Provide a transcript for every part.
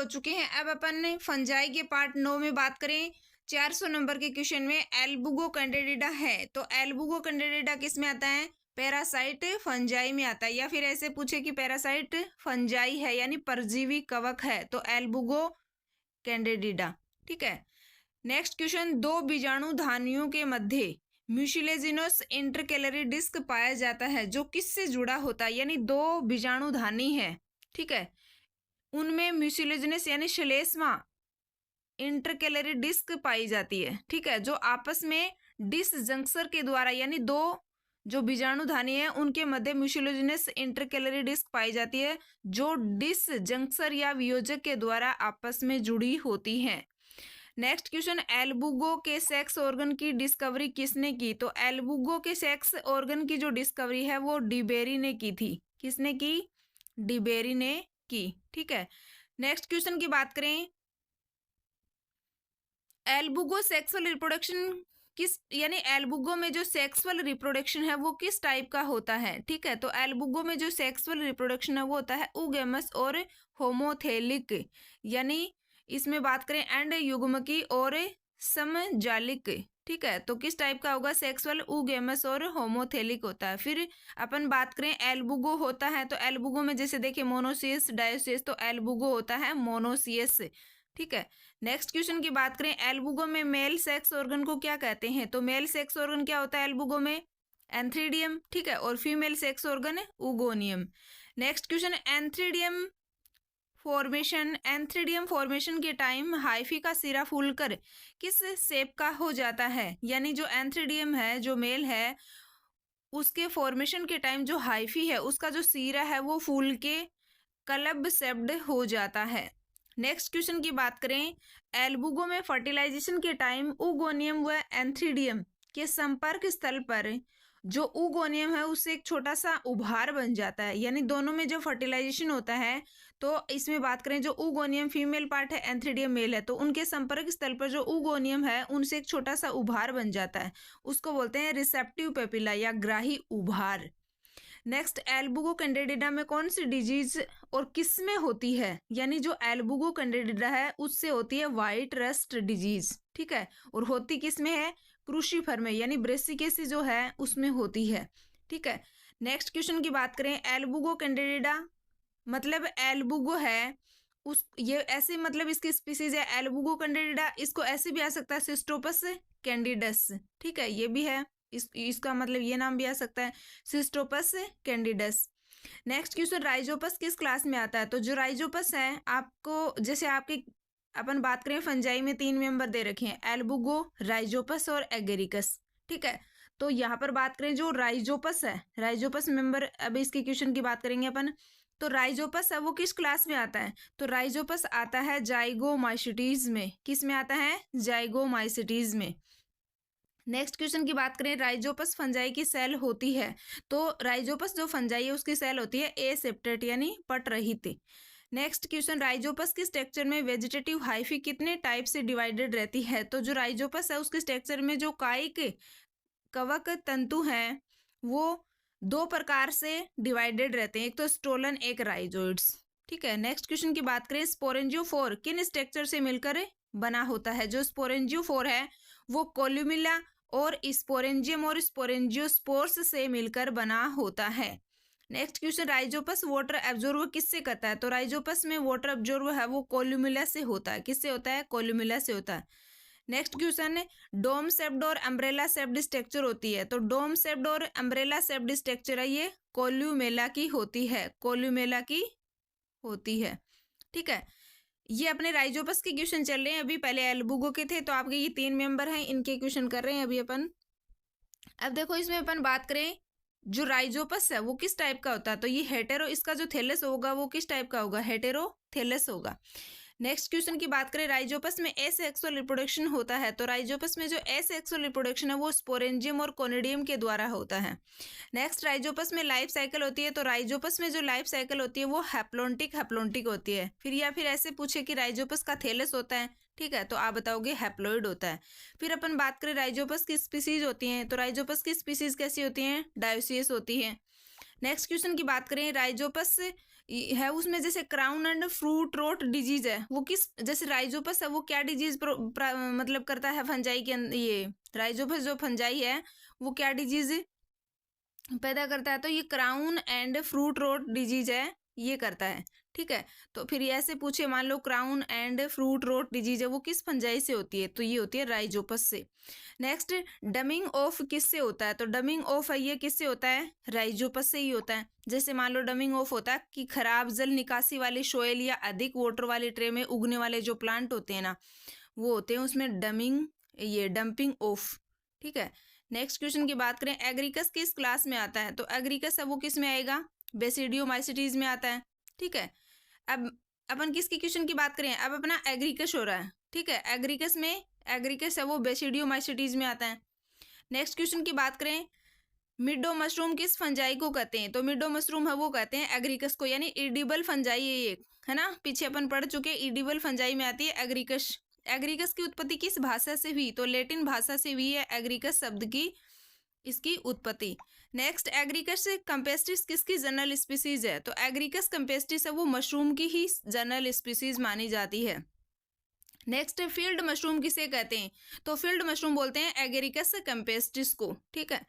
चुके हैं। अब अपन फंजाई के पार्ट 9 में बात करें। 400 नंबर के क्वेश्चन में एल्बुगो कैंडिडेटा है, तो एल्बुगो कैंडिडेटा किस में आता है? पैरासाइट फंजाई में आता है। या फिर ऐसे पूछे कि पैरासाइट फंजाई है यानी परजीवी कवक है, तो एल्बुगो कैंडिडेटा। ठीक है। नेक्स्ट क्वेश्चन, दो बीजाणुधानियों के मध्य म्यूसिलेजिनस इंटरकैलरी डिस्क पाया जाता है जो किससे जुड़ा होता है? यानी दो बीजाणुधानी है, ठीक है, उनमें म्यूसिलेजिनस यानी श्लेष्मा इंटरकैलरी डिस्क पाई जाती है, ठीक है, जो आपस में डिसजंक्शन के द्वारा यानी दो जो बीजाणुधानी है उनके मध्य म्यूसिलेजिनस इंटरकैलरी डिस्क पाई जाती है जो डिसजंक्शन या वियोजक के द्वारा आपस में जुड़ी होती हैं। नेक्स्ट क्वेश्चन, एल्बुगो के सेक्स ऑर्गन की डिस्कवरी किसने की? तो एल्बुगो के सेक्स ऑर्गन की जो डिस्कवरी है वो डिबेरी ने की थी। किसने की? डिबेरी ने की। ठीक है। नेक्स्ट क्वेश्चन की बात करें, एल्बुगो सेक्सुअल रिप्रोडक्शन किस यानी एल्बुगो में जो सेक्सुअल रिप्रोडक्शन है वो किस टाइप का होता है? ठीक है, तो एल्बुगो में जो सेक्सुअल रिप्रोडक्शन है वो होता है उगेमस और होमोथेलिक, यानी इसमें बात करें एंड युग्मकी और समजालिक। ठीक है, तो किस टाइप का होगा? सेक्सुअल उगेमस और होमोथेलिक होता है। फिर अपन बात करें एल्बुगो होता है, तो एल्बुगो में जैसे देखिए मोनोसियस डायोसियस, तो एल्बुगो होता है मोनोसियस। ठीक है। नेक्स्ट क्वेश्चन की बात करें, एल्बुगो में मेल सेक्स ऑर्गन को क्या कहते हैं? तो मेल सेक्स ऑर्गन क्या होता है एल्बुगो में? एंथ्रीडियम। ठीक है, और फीमेल सेक्स ऑर्गन है उगोनियम। नेक्स्ट क्वेश्चन, एंथ्रीडियम फॉर्मेशन के टाइम हाइफी का सिरा फूलकर किस शेप का हो जाता है? यानी जो एंथ्रीडियम है जो मेल है उसके फॉर्मेशन के टाइम जो हाइफी है उसका जो सिरा है वो फूल के क्लब शेप्ड हो जाता है। नेक्स्ट क्वेश्चन की बात करें, एल्बुगो में फर्टिलाइजेशन के टाइम उगोनियम व एंथ्रीडियम के संपर्क स्थल पर जो उगोनियम है उससे एक छोटा सा उभार बन जाता है, यानी दोनों में जो फर्टिलाइजेशन होता है तो इसमें बात करें जो उगोनियम फीमेल पार्ट है एंथ्रीडियम मेल है, तो उनके संपर्क स्थल पर जो उगोनियम है उनसे एक छोटा सा उभार बन जाता है, उसको बोलते हैं रिसेप्टिव पेपिला या ग्राही उभार। नेक्स्ट, एल्बुगो कैंडिडेटा में कौन सी डिजीज और किस में होती है? यानी जो एल्बुगो कैंडिडेटा है उससे होती है व्हाइट रस्ट डिजीज। ठीक है, और होती किस में है? क्रूसीफर में, यानी ब्रेसिकेसी जो है उसमें होती है। ठीक है। नेक्स्ट क्वेश्चन की बात करें, एल्बुगो कैंडिडेटा मतलब एल्बुगो है उस ये ऐसे मतलब इसकी स्पीसीज है एल्बुगो कैंडिडेटा, इसको ऐसे भी आ सकता है सिस्टोपस कैंडिडस। ठीक है, ये भी है, इसका मतलब ये नाम भी आ सकता है सिस्टोपस कैंडिडस। नेक्स्ट क्वेश्चन, राइजोपस किस क्लास में आता है? तो जो राइजोपस है आपको जैसे आपके अपन बात करें फंजाई में 3 मेंबर दे रखे हैं, एल्बुगो, राइजोपस और एगेरिकस। ठीक है, तो यहाँ पर बात करें जो राइजोपस है, राइजोपस मेंबर, अब इसके क्वेश्चन की बात करेंगे अपन, तो राइजोपस है वो किस क्लास में आता है? तो राइजोपस आता है जाइगोमाइसिटीज में। किस में आता है? जाइगोमाइसिटीज में। नेक्स्ट क्वेश्चन की बात करें, राइजोपस फंजाई की सेल होती है, तो राइजोपस जो फंजाई है उसकी सेल होती है एसेप्टेट यानी पट रहित। नेक्स्ट क्वेश्चन, राइजोपस के स्ट्रक्चर में वेजिटेटिव हाइफी कितने टाइप से डिवाइडेड रहती है? तो जो राइजोपस है उसके स्ट्रक्चर में जो कायिक कवक तंतु हैं वो 2 प्रकार से डिवाइडेड रहते हैं, एक तो स्टोलन एक राइजोइड्स। ठीक है। नेक्स्ट क्वेश्चन की बात करें, स्पोरेंजियोफोर किन स्ट्रक्चर से मिलकर बना होता है? जो स्पोरेंजियोफोर है वो कोल्यूमिला और स्पोरेंजियम और स्पोरेंजियोस्पोर्स से मिलकर बना होता है। Next question, Rhizopus water absorb किससे करता है? तो राइजोपस में वाटर एब्जॉर्ब है वो कोल्यूमिला से होता है। किससे होता है? कोल्यूमिला से होता है। नेक्स्ट क्वेश्चन है, डोम शेप्ड और अम्ब्रेला शेप्ड स्ट्रक्चर होती है, तो डोम शेप्ड और अम्ब्रेला शेप्ड स्ट्रक्चर है ये कोल्यूमेला की होती है, कोल्यूमेला की होती है। ठीक है, ये अपने राइजोपस के क्वेश्चन चल रहे हैं अभी, पहले एल्बुगो के थे, तो आपके ये 3 मेंबर हैं इनके क्वेश्चन कर रहे हैं अभी अपन। अब देखो इसमें अपन बात करें जो राइजोपस है वो किस टाइप का होता है? तो ये हेटेरो, इसका जो थैलेस होगा वो किस टाइप का होगा? हेटेरोथैलेस होगा। नेक्स्ट क्वेश्चन की बात करें, राइजोपस में एसेक्सुअल रिप्रोडक्शन होता है, तो राइजोपस में जो एसेक्सुअल रिप्रोडक्शन है वो स्पोरेंजियम और कोनिडियम के द्वारा होता है। नेक्स्ट, राइजोपस में लाइफ साइकिल होती है, तो राइजोपस में जो लाइफ साइकिल होती है वो हैप्लोन्टिक होती है। फिर या फिर ऐसे पूछे कि राइजोपस का थैलेस होता है, ठीक है, तो आप बताओगे हैप्लोइड होता है। फिर अपन बात करें राइजोपस की स्पीसीज होती हैं, तो राइजोपस की स्पीसीज कैसी होती हैं? डायोसियस होती हैं। नेक्स्ट क्वेश्चन की बात करें, राइजोपस है उसमें जैसे crown and fruit rot disease है, वो किस, जैसे राइजोपस है वो क्या डिजीज मतलब करता है फंजाई के ये राइजोपस जो फंजाई है वो क्या डिजीज पैदा करता है, तो ये crown and fruit rot disease है, ये करता है। ठीक है, तो फिर ये ऐसे पूछे, मान लो crown and fruit rot disease है वो किस फंजाई से होती है, तो ये होती है राइजोपस से। नेक्स्ट, डमिंग ऑफ किससे होता है, तो डमिंग ऑफ है ये किससे होता है, राइजोपस से ही होता है। जैसे मान लो डमिंग ऑफ होता है कि खराब जल निकासी वाली सोयल या अधिक वाटर वाली ट्रे में उगने वाले जो प्लांट होते हैं ना, वो होते हैं उसमें डमिंग, ये डंपिंग ऑफ। ठीक है, नेक्स्ट क्वेश्चन की बात करें, एग्रीकस किस क्लास में आता है, तो एग्रीकस है वो किस में आएगा, बेसिडियोमाइसिटीज में आता है। ठीक है, अब अपन किसकी क्वेश्चन की बात करें, अब अपना एग्रीकस हो रहा है। ठीक है, एग्रीकस में एग्रीकस है वो बेसिडियोमाइसिटीज में आता है। नेक्स्ट क्वेश्चन की बात करें, मिडो मशरूम किस फंजाई को कहते हैं, तो मिडो मशरूम है वो कहते हैं एग्रीकस को, यानी इडिबल फंजाई है ये, है ना, पीछे अपन पढ़ चुके, इडिबल फंजाई में आती है एग्रीकस। एग्रीकस की उत्पत्ति किस भाषा से हुई, तो लैटिन भाषा से हुई है एग्रीकस शब्द की इसकी उत्पत्ति। नेक्स्ट, एग्रीकस कैम्पेस्ट्रिस किसकी जनरल स्पीसीज है, तो एग्रीकस कैम्पेस्ट्रिस है वो मशरूम की ही जनरल स्पीसीज मानी जाती है। नेक्स्ट, फील्ड मशरूम किसे कहते हैं, तो फील्ड मशरूम बोलते हैं एग्रीकस कैम्पेस्ट्रिस को। ठीक है,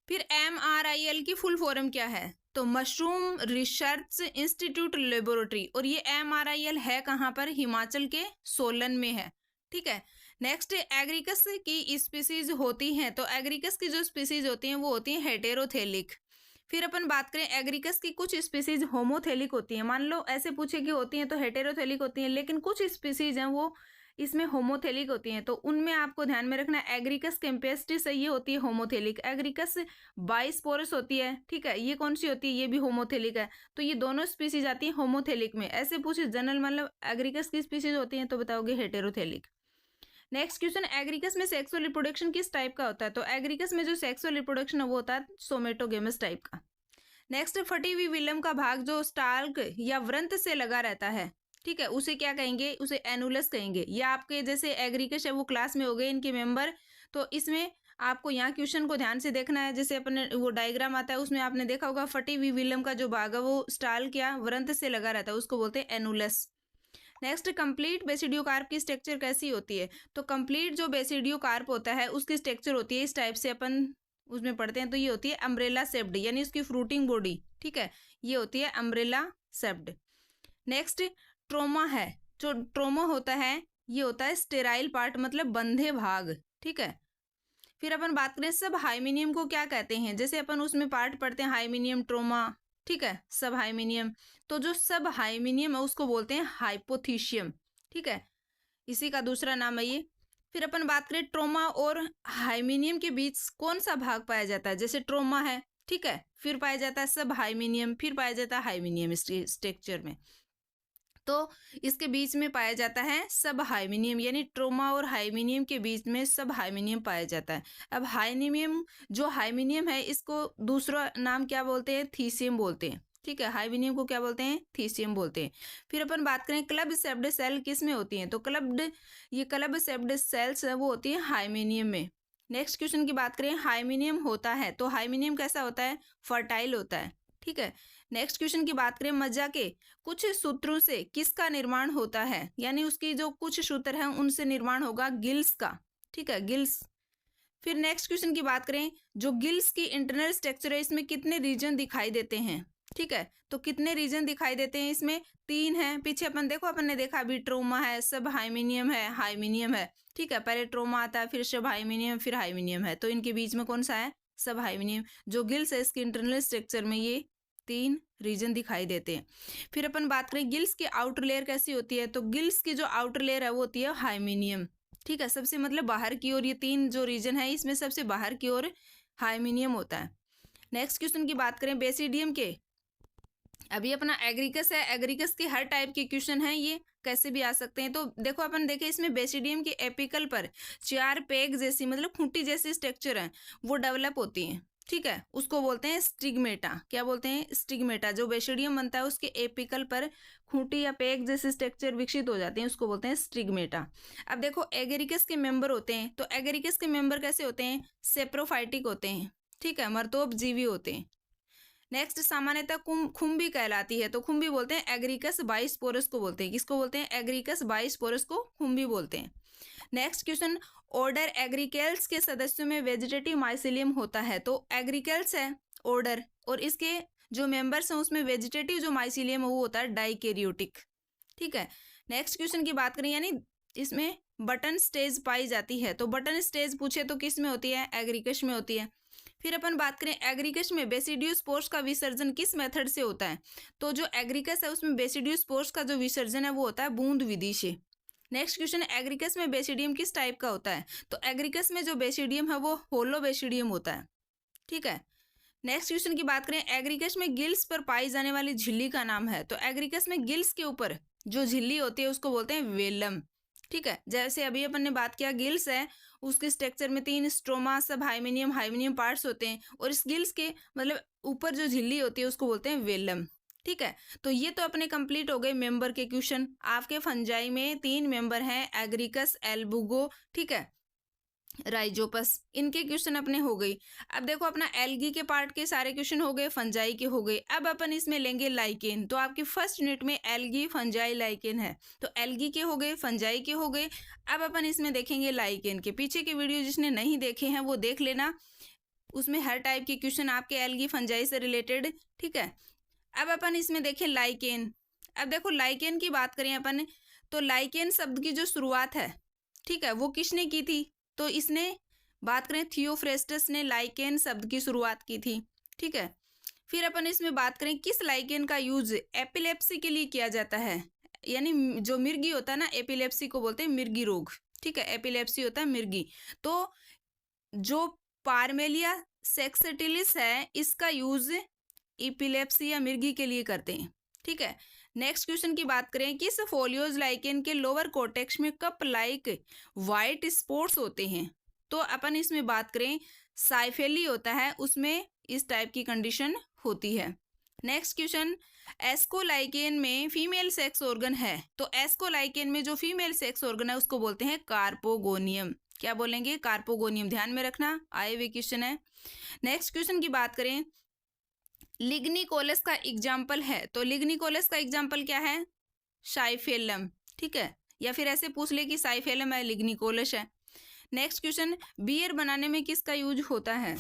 फिर MRIL की फुल फॉर्म क्या है, तो मशरूम रिसर्च इंस्टीट्यूट लेबोरेटरी, और ये MRIL है कहाँ पर, हिमाचल के सोलन में है। ठीक है, नेक्स्ट, एग्रीकस की स्पीसीज होती हैं, तो एग्रीकस की जो स्पीसीज होती हैं वो होती हैं हेटेरोथेलिक। फिर अपन बात करें, एग्रीकस की कुछ स्पीसीज होमोथेलिक होती हैं, मान लो ऐसे पूछे कि होती हैं तो हेटेरोथेलिक होती हैं, लेकिन कुछ स्पीसीज हैं वो इसमें होमोथेलिक होती हैं, तो उनमें आपको ध्यान में रखना, एग्रीकस कैम्पेस्ट्रिस ये होती है होमोथेलिक, एग्रीकस बाइस्पोरस होती है। ठीक है, ये कौन सी होती है, ये भी होमोथेलिक है, तो ये दोनों स्पीसीज आती हैं होमोथेलिक में। ऐसे पूछे जनरल मतलब एग्रीकस की स्पीसीज होती हैं तो बताओगे हेटेरोथेलिक। नेक्स्ट क्वेश्चन, एग्रीकस में सेक्सुअल रिप्रोडक्शन किस टाइप का होता है, तो एग्रीकस में जो सेक्सुअल रिप्रोडक्शन है वो होता है सोमेटोगेमस टाइप का। नेक्स्ट, फटी हुई विलम का भाग जो स्टाल्क या व्रंत से लगा रहता है, ठीक है, उसे क्या कहेंगे, उसे एनुलस कहेंगे। या आपके जैसे एग्रीकस है वो क्लास में हो गए इनके मेंबर, तो इसमें आपको यहाँ क्वेश्चन को ध्यान से देखना है, जैसे अपने वो डायग्राम आता है उसमें आपने देखा होगा फटी हुई विलम का जो भाग है वो स्टाल्क या व्रंत से लगा रहता है, उसको बोलते हैं एनुलस। नेक्स्ट, कंप्लीट बेसिडियोकार्प की स्ट्रक्चर कैसी होती है, तो कंप्लीट जो बेसिडियोकार्प होता है उसकी स्ट्रक्चर होती है इस टाइप से, अपन उसमें पढ़ते हैं, तो ये होती है अम्ब्रेला शेप्ड, यानी उसकी फ्रूटिंग बॉडी। ठीक है, ये होती है अम्ब्रेला शेप्ड। नेक्स्ट, ट्रोमा है, जो ट्रोमा होता है ये होता है स्टेराइल पार्ट, मतलब बंधे भाग। ठीक है, फिर अपन बात करें सब हाइमीनियम को क्या कहते हैं, जैसे अपन उसमें पार्ट पढ़ते हैं हाइमीनियम, ट्रोमा, ठीक है, सब हाइमीनियम, तो जो सब हाइमीनियम है उसको बोलते हैं हाइपोथीशियम। ठीक है, इसी का दूसरा नाम है ये। फिर अपन बात करें ट्रोमा और हाइमीनियम के बीच कौन सा भाग पाया जाता है, जैसे ट्रोमा है, ठीक है, फिर पाया जाता है सब हाइमीनियम, फिर पाया जाता है हाइमीनियम स्ट्रक्चर में, तो इसके बीच में पाया जाता है सब हाइमीनियम, यानी ट्रोमा और हाइमीनियम के बीच में सब हाइमीनियम पाया जाता है। अब हाइमीनियम जो हाइमीनियम है इसको दूसरा नाम क्या बोलते हैं, थीसियम बोलते हैं। ठीक है, हाइमीनियम को क्या बोलते हैं, थीसियम बोलते हैं। फिर अपन बात करें क्लब शेप्ड सेल किस में होती हैं, तो क्लब शेप्ड सेल्स है वो होती है हाइमीनियम में। नेक्स्ट क्वेश्चन की बात करें, हाइमीनियम होता है तो हाइमीनियम कैसा होता है, फर्टाइल होता है। ठीक है, नेक्स्ट क्वेश्चन की बात करें, मज्जा के कुछ सूत्रों से किसका निर्माण होता है, यानी उसकी जो कुछ सूत्र हैं उनसे निर्माण होगा गिल्स का। ठीक है, गिल्स। फिर नेक्स्ट क्वेश्चन की बात करें, जो गिल्स की इंटरनल स्ट्रक्चर है इसमें कितने रीजन दिखाई देते हैं, ठीक है, तो कितने रीजन दिखाई देते हैं, इसमें 3 हैं। पीछे अपन देखो, अपन ने देखा अभी ट्रोमा है, सब हाइमीनियम है, हाइमीनियम है। ठीक है, पहले ट्रोमा आता है, फिर सब हाइमीनियम, फिर हाइमीनियम है, तो इनके बीच में कौन सा है, सब हाइमीनियम। जो गिल्स है इसकी इंटरनल स्ट्रक्चर में ये 3 रीजन दिखाई देते हैं। फिर अपन बात करें गिल्स की आउटर लेयर कैसी होती है, तो गिल्स की जो आउटर लेयर है वो होती है हाइमीनियम। ठीक है, सबसे मतलब बाहर की ओर, ये 3 जो रीजन है इसमें सबसे बाहर की ओर हाइमीनियम होता है। नेक्स्ट क्वेश्चन की बात करें बेसिडियम के, अभी अपना एग्रीकस है, एग्रीकस के हर टाइप के क्वेश्चन हैं, ये कैसे भी आ सकते हैं। तो देखो अपन देखें इसमें बेसिडियम के एपिकल पर 4 पेग जैसी मतलब खूंटी जैसी स्ट्रक्चर है वो डेवलप होती हैं। ठीक है, उसको बोलते हैं स्टिग्मेटा। क्या बोलते हैं, स्टिग्मेटा। जो बेसिडियम बनता है उसके एपिकल पर खूंटी या पेग जैसे स्ट्रक्चर विकसित हो जाते हैं, उसको बोलते हैं स्टिग्मेटा। अब देखो एगेरिकस के मेंबर होते हैं, तो एगेरिकस के मेंबर कैसे होते हैं, सेप्रोफाइटिक होते हैं। ठीक है, मर्तोपजीवी होते हैं। नेक्स्ट सामान्यतः खुम्बी कहलाती है, तो खुम्बी बोलते हैं एग्रीकस बाइस्पोरस को बोलते हैं। किसको बोलते हैं? एग्रीकस बाइस्पोरस को खुम्बी बोलते हैं। नेक्स्ट क्वेश्चन, ऑर्डर एग्रीकेल्स के सदस्यों में वेजिटेटिव माइसिलियम होता है, तो एग्रीकेल्स है ऑर्डर, और इसके जो मेंबर्स हैं उसमें वेजिटेटिव जो माइसिलियम है वो होता है डाइकैरियोटिक। ठीक है, नेक्स्ट क्वेश्चन की बात करें, यानी इसमें बटन स्टेज पाई जाती है, तो बटन स्टेज पूछे तो किस में होती है? एग्रीकस में होती है। फिर अपन बात करें एग्रीकस में बेसिडियोस्पोर्स का विसर्जन किस मेथड से होता है, तो जो एग्रीकस है उसमें बेसिडियोस्पोर्स का जो विसर्जन है वो होता है बूंद विधि से। नेक्स्ट क्वेश्चन, एग्रीकस में बेसिडियम किस टाइप का होता है, तो एग्रीकस में जो बेसिडियम है वो होलो बेसिडियम होता है। ठीक है, नेक्स्ट क्वेश्चन की बात करें, एग्रीकस में गिल्स पर पाई जाने वाली झिल्ली का नाम है, तो एग्रीकस में गिल्स के ऊपर जो झिल्ली होती है उसको बोलते हैं वेलम। ठीक है, जैसे अभी अपन ने बात किया गिल्स है, उसके स्ट्रक्चर में 3 स्ट्रोमा, सब हाइमेनियम पार्ट्स होते हैं, और इस गिल्स के मतलब ऊपर जो झिल्ली होती है उसको बोलते हैं वेलम। ठीक है, तो ये तो अपने कंप्लीट हो गए मेंबर के क्वेश्चन। आपके फंजाई में 3 मेंबर हैं, एग्रीकस, एल्बुगो, ठीक है, राइजोपस, इनके क्वेश्चन अपने हो गई। अब देखो अपना एल्गी के पार्ट के सारे क्वेश्चन हो गए, फंजाई के हो गए। अब अपन इसमें लेंगे लाइकेन, तो आपकी फर्स्ट यूनिट में एल्गी, फंजाई, लाइकेन है, तो एल्गी के हो गए, फंजाई के हो गए। अब अपन इसमें देखेंगे लाइकेन के। पीछे के वीडियो जिसने नहीं देखे हैं वो देख लेना, उसमें हर टाइप के क्वेश्चन आपके एल्गी फंजाई से रिलेटेड। ठीक है, अब अपन इसमें देखें लाइकेन। अब देखो लाइकेन की बात करें अपन, तो लाइकेन शब्द की जो शुरुआत है, ठीक है, वो किसने की थी, तो इसने बात करें थियोफ्रेस्टस ने लाइकेन शब्द की शुरुआत की थी। ठीक है, फिर अपन इसमें बात करें किस लाइकेन का यूज एपिलेप्सी के लिए किया जाता है, यानी जो मिर्गी होता है ना, एपिलेप्सी को बोलते हैं मिर्गी रोग। ठीक है, एपिलेप्सी होता है मिर्गी, तो जो पार्मेलिया सेक्सटिलिस है इसका यूज एपिलेप्सी या मिर्गी के लिए करते हैं। ठीक है, नेक्स्ट क्वेश्चन की बात करें, किस फोलियोज लाइकेन के लोअर कोर्टेक्स में कप लाइक वाइट स्पॉट्स होते हैं, तो अपन इसमें बात करें साइफेली होता है, उसमें इस टाइप की कंडीशन होती है। नेक्स्ट क्वेश्चन, एस्कोलाइकेन में फीमेल सेक्स ऑर्गन है, तो एस्कोलाइकेन में जो फीमेल सेक्स ऑर्गन है उसको बोलते हैं कार्पोगोनियम। क्या बोलेंगे? कार्पोगोनियम, ध्यान में रखना, आए हुए क्वेश्चन है। नेक्स्ट क्वेश्चन की बात करें, लिग्निकोलस का एग्जाम्पल है, तो लिग्निकोलस का एग्जाम्पल क्या है? साइफेलम। ठीक है, या फिर ऐसे पूछ ले कि साइफेलम है, लिग्निकोलस है। नेक्स्ट क्वेश्चन, बियर बनाने में किसका यूज होता है,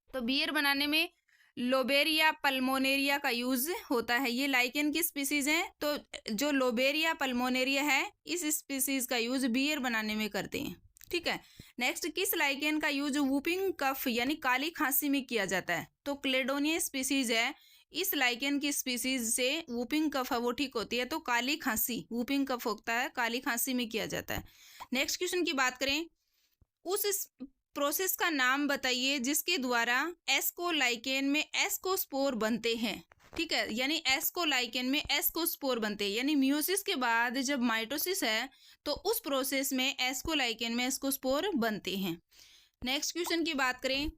तो बियर बनाने में लोबेरिया पल्मोनेरिया का यूज होता है। ये लाइकेन की स्पीसीज है, तो जो लोबेरिया पल्मोनेरिया है इस स्पीसीज का यूज बियर बनाने में करते हैं। ठीक है, नेक्स्ट, किस लाइकेन का यूज वूपिंग कफ यानी काली खांसी में किया जाता है, तो क्लेडोनिया स्पीसीज है, इस लाइकेन की स्पीसीज से वूपिंग कफ है वो ठीक होती है, तो काली खांसी, वूपिंग कफ होता है, काली खांसी में किया जाता है। नेक्स्ट क्वेश्चन की बात करें, उस प्रोसेस का नाम बताइए जिसके द्वारा एस्कोलाइकेन में एस्कोस्पोर बनते हैं। ठीक है, यानी एस्कोलाइकेन में एस्कोस्पोर बनते हैं, यानी मियोसिस के बाद जब माइटोसिस है तो उस प्रोसेस में एस्कोलाइकेन में एस्कोस्पोर बनते हैं। नेक्स्ट क्वेश्चन की बात करें,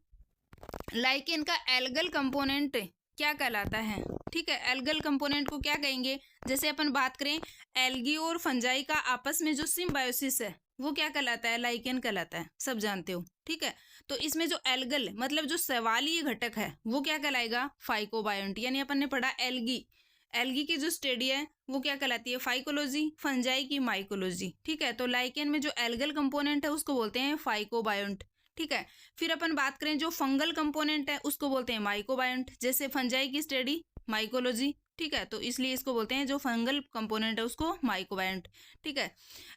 लाइकेन का एल्गल कंपोनेंट क्या कहलाता है? ठीक है, एल्गल कंपोनेंट को क्या कहेंगे? जैसे अपन बात करें एल्गी और फंजाई का आपस में जो सिम्बायोसिस है वो क्या कहलाता है? लाइकेन कहलाता है, सब जानते हो। ठीक है, तो इसमें जो एल्गल मतलब जो शैवालीय घटक है वो क्या कहलाएगा? फाइकोबायोंट। यानी अपन ने पढ़ा एल्गी, एल्गी की जो स्टडी है वो क्या कहलाती है? फाइकोलॉजी, फंजाई की माइकोलॉजी। ठीक है, तो लाइकेन में जो एल्गल कंपोनेंट है उसको बोलते हैं फाइकोबायोंट। ठीक है, फिर अपन बात करें जो फंगल कंपोनेंट है उसको बोलते हैं माइकोबायोंट, जैसे फंजाई की स्टडी माइकोलॉजी। ठीक है, तो इसलिए इसको बोलते हैं जो फंगल कंपोनेंट है उसको माइकोबायोंट। ठीक है,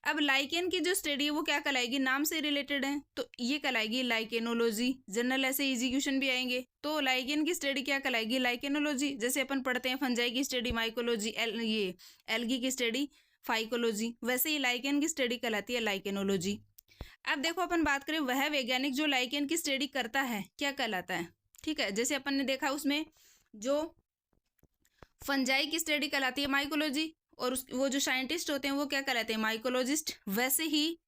अब लाइकेन की जो स्टडी है वो क्या कहलाएगी? नाम से रिलेटेड है तो ये कहलाएगी लाइकेनोलॉजी। जनरल ऐसे इजी क्वेश्चन भी आएंगे, तो लाइकेन की स्टडी क्या कहलाएगी? लाइकेनोलॉजी। जैसे अपन पढ़ते हैं फंजाई की स्टडी माइकोलॉजी, ये एल्गी की स्टडी फाइकोलॉजी, वैसे ही लाइकेन की स्टडी कहलाती है लाइकेनोलॉजी। अब देखो अपन बात करें वह वैज्ञानिक जो लाइकेन की स्टडी करता है क्या कहलाता है? ठीक है, जैसे अपन ने देखा उसमें जो फंजाई की स्टडी कहलाती है माइकोलॉजी, और वो जो साइंटिस्ट होते हैं वो क्या कहलाते हैं? माइकोलॉजिस्ट। वैसे ही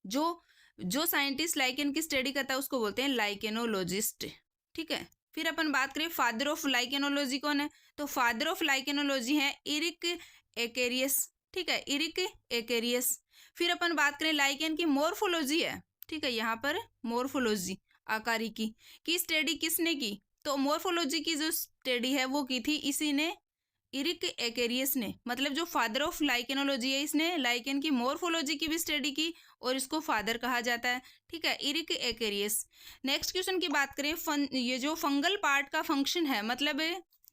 जो साइंटिस्ट लाइकेन की स्टडी करता है उसको बोलते हैं लाइकेनोलॉजिस्ट। ठीक है, फिर अपन बात करें फादर ऑफ लाइकेनोलॉजी कौन है, तो फादर ऑफ लाइकेनोलॉजी है इरिक एक्वेरियस। ठीक है, इरिक एक्वेरियस। फिर अपन बात करें लाइकेन की मोर्फोलॉजी है। ठीक है, यहाँ पर मोर्फोलॉजी आकारिकी की स्टडी किसने की, तो मोर्फोलॉजी की जो स्टडी है वो की थी इसी ने, इरिक एकेरियस ने, मतलब जो फादर ऑफ लाइकेनोलॉजी है, इसने लाइकेन की मोर्फोलॉजी की भी स्टडी की और इसको फादर कहा जाता है, ठीक है, इरिक एकेरियस। नेक्स्ट क्वेश्चन की बात करें, ये जो फंगल पार्ट का फंक्शन है, मतलब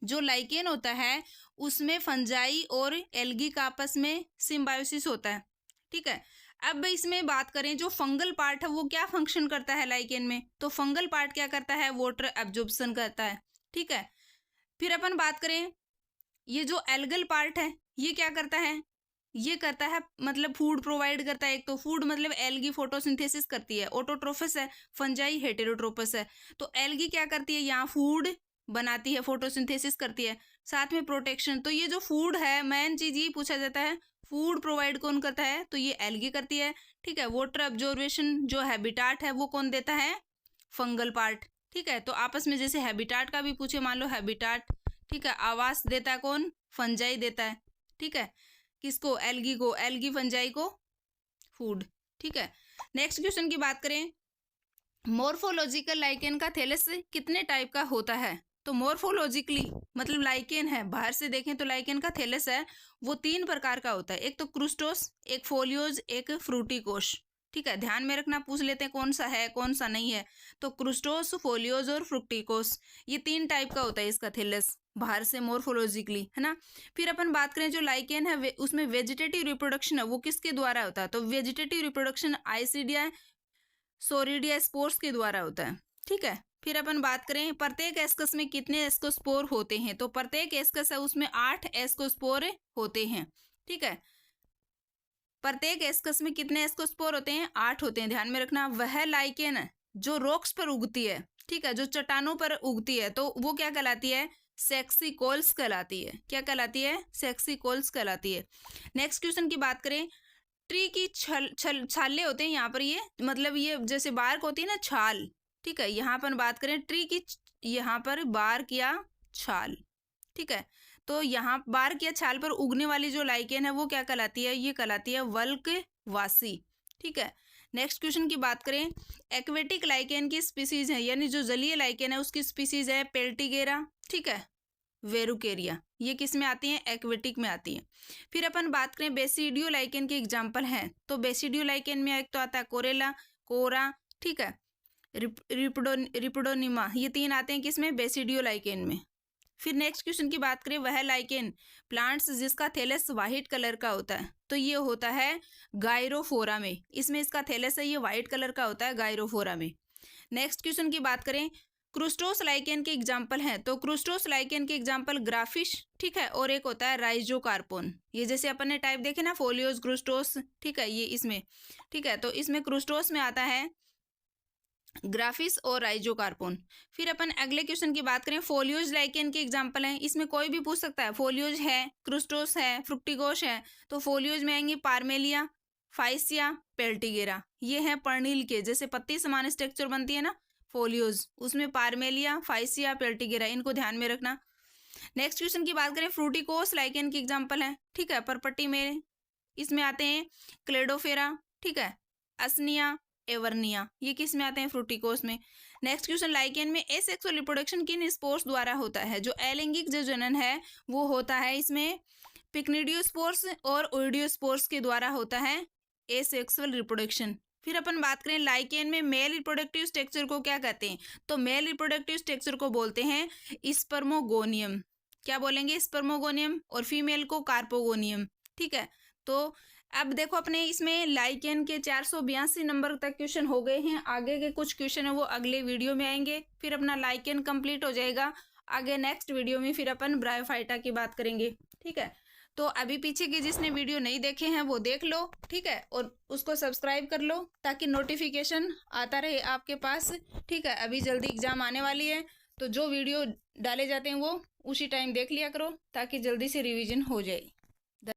जो लाइकेन होता है उसमें फंजाई और एल्गी का आपस में सिम्बायोसिस होता है, ठीक है। अब इसमें बात करें जो फंगल पार्ट है वो क्या फंक्शन करता है लाइकेन में, तो फंगल पार्ट क्या करता है, वाटर एब्जॉर्प्शन करता है, ठीक है। फिर अपन बात करें ये जो एल्गल पार्ट है ये क्या करता है, ये करता है मतलब फूड प्रोवाइड करता है। एक तो फूड मतलब एल्गी फोटोसिंथेसिस करती है, ऑटोट्रोफस है, फंजाई हेटेरोट्रोपस है। तो एल्गी क्या करती है, यहाँ फूड बनाती है, फोटोसिंथेसिस करती है, साथ में प्रोटेक्शन। तो ये जो फूड है, मेन चीज ये पूछा जाता है, फूड प्रोवाइड कौन करता है, तो ये एल्गी करती है, ठीक है। वाटर ऑब्जर्वेशन जो हैबिटाट है वो कौन देता है, फंगल पार्ट, ठीक है। तो आपस में जैसे हैबिटाट का भी पूछे, मान लो हैबिटाट, ठीक है, आवास देता है कौन, फंजाई देता है, ठीक है, किसको, एल्गी को, एल्गी फंजाई को फूड, ठीक है। नेक्स्ट क्वेश्चन की बात करें, मोर्फोलॉजिकल लाइकेन का थैलेस कितने टाइप का होता है, तो मोर्फोलॉजिकली मतलब लाइकेन है, बाहर से देखें तो लाइकेन का थैलेस है वो 3 प्रकार का होता है, एक तो क्रूस्टोस, एक फोलियोज, एक फ्रूटिकोश, ठीक है। ध्यान में रखना, पूछ लेते हैं कौन सा है कौन सा नहीं है, तो क्रूस्टोस, फोलियोज और फ्रुक्टिकोस, ये 3 टाइप का होता है इसका थैलेस बाहर से मोर्फोलॉजिकली, है ना। फिर अपन बात करें जो लाइकेन है उसमें वेजिटेटिव रिप्रोडक्शन है वो किसके द्वारा होता है, तो वेजिटेटिव रिप्रोडक्शन आइसिडिया, सोरिडिया स्पोर्स के द्वारा होता है, ठीक है। फिर अपन बात करें प्रत्येक एस्कस में कितने एस्कोस्पोर होते हैं, तो प्रत्येक एस्कस है उसमें 8 एस्कोस्पोर होते हैं, ठीक है। प्रत्येक एस्कस में कितने एस्कोस्पोर होते हैं, 8 होते हैं, ध्यान में रखना। वह लाइकेन जो रॉक्स पर उगती है, ठीक है, जो चट्टानों पर उगती है, तो वो क्या कहलाती है, सेक्सिकोल्स कहलाती है। क्या कहलाती है, सेक्सिकोल्स कहलाती है। नेक्स्ट क्वेश्चन की बात करें, ट्री की छाले होते हैं यहाँ पर, ये मतलब ये जैसे बार्क होती है ना, छाल, ठीक है। यहाँ पर बात करें ट्री की, यहाँ पर बार्क या छाल, ठीक है। तो यहाँ बार्क या छाल पर उगने वाली जो लाइकेन है वो क्या कहलाती है, ये कहलाती है वल्क वासी, ठीक है। नेक्स्ट क्वेश्चन की बात करें, एक्वेटिक लाइकेन की स्पीसीज है, यानी जो जलीय लाइकेन है उसकी स्पीसीज है पेल्टिगेरा, ठीक है, वेरुकेरिया, ये किस में आती हैं, एक्वेटिक में आती है। फिर अपन बात करें बेसिडियो लाइकेन के एग्जाम्पल हैं, तो बेसिडियो लाइकेन में एक तो आता है कोरेला, कोरा, ठीक है, रिपडोनिमा, ये 3 आते हैं किसमें, बेसिडियो लाइकेन में। फिर नेक्स्ट क्वेश्चन की बात करें, वह लाइकेन प्लांट्स जिसका थैलेस वाइट कलर का होता है, तो ये होता है गायरोफोरा में, इसमें इसका थैलेस है ये वाइट कलर का होता है गायरोफोरा में। नेक्स्ट क्वेश्चन की बात करें, क्रूस्टोस लाइकेन के एग्जाम्पल हैं, तो क्रूस्टोस लाइकेन के एग्जाम्पल ग्राफिश, ठीक है, और एक होता है राइजोकार्पोन, ये जैसे अपन ने टाइप देखे ना, फोलियोस, क्रूस्टोस, ठीक है, ये इसमें, ठीक है। तो इसमें क्रूस्टोस में आता है ग्राफिस और राइजोकार्पोन। फिर अपन अगले क्वेश्चन की बात करें, फोलियोज लाइकेन के एग्जाम्पल हैं, इसमें कोई भी पूछ सकता है, फोलियोज है, क्रूस्टोस है, फ्रुक्टिकोश है, तो फोलियोज में आएंगे पार्मेलिया, फाइसिया, पेल्टिगेरा, ये हैं पर्णिल के, जैसे पत्ती समान स्ट्रक्चर बनती है ना फोलियोज, उसमें पार्मेलिया, फाइसिया, पेल्टिगेरा, इनको ध्यान में रखना। नेक्स्ट क्वेश्चन की बात करें, फ्रूटिकोस लाइकेन की एग्जाम्पल है, ठीक है, परपट्टी में इसमें आते हैं क्लेडोफेरा, ठीक है, असनिया, एवर्निया, ये किस में आते हैं, फ्रूटिकोस में। नेक्स्ट क्वेश्चन, लाइकेन में एसेक्सुअल रिप्रोडक्शन किन स्पोर्स द्वारा होता है, जो अलैंगिक जो जनन है वो होता है इसमें पिक्निडियोस्पोर्स और ओइडियोस्पोर्स के द्वारा होता है एसेक्सुअल रिप्रोडक्शन। फिर अपन बात करें लाइकेन में मेल रिप्रोडक्टिव स्ट्रक्चर को क्या कहते हैं, तो मेल रिप्रोडक्टिव स्ट्रक्चर को बोलते हैं स्पर्मोगोनियम, क्या बोलेंगे, स्पर्मोगोनियम, और फीमेल को कार्पोगोनियम, ठीक है। तो अब देखो अपने इसमें लाइकेन के 482 नंबर तक क्वेश्चन हो गए हैं, आगे के कुछ क्वेश्चन है वो अगले वीडियो में आएंगे, फिर अपना लाइकेन कंप्लीट हो जाएगा। आगे नेक्स्ट वीडियो में फिर अपन ब्रायोफाइटा की बात करेंगे, ठीक है। तो अभी पीछे के जिसने वीडियो नहीं देखे हैं वो देख लो, ठीक है, और उसको सब्सक्राइब कर लो ताकि नोटिफिकेशन आता रहे आपके पास, ठीक है। अभी जल्दी एग्जाम आने वाली है, तो जो वीडियो डाले जाते हैं वो उसी टाइम देख लिया करो ताकि जल्दी से रिवीजन हो जाए।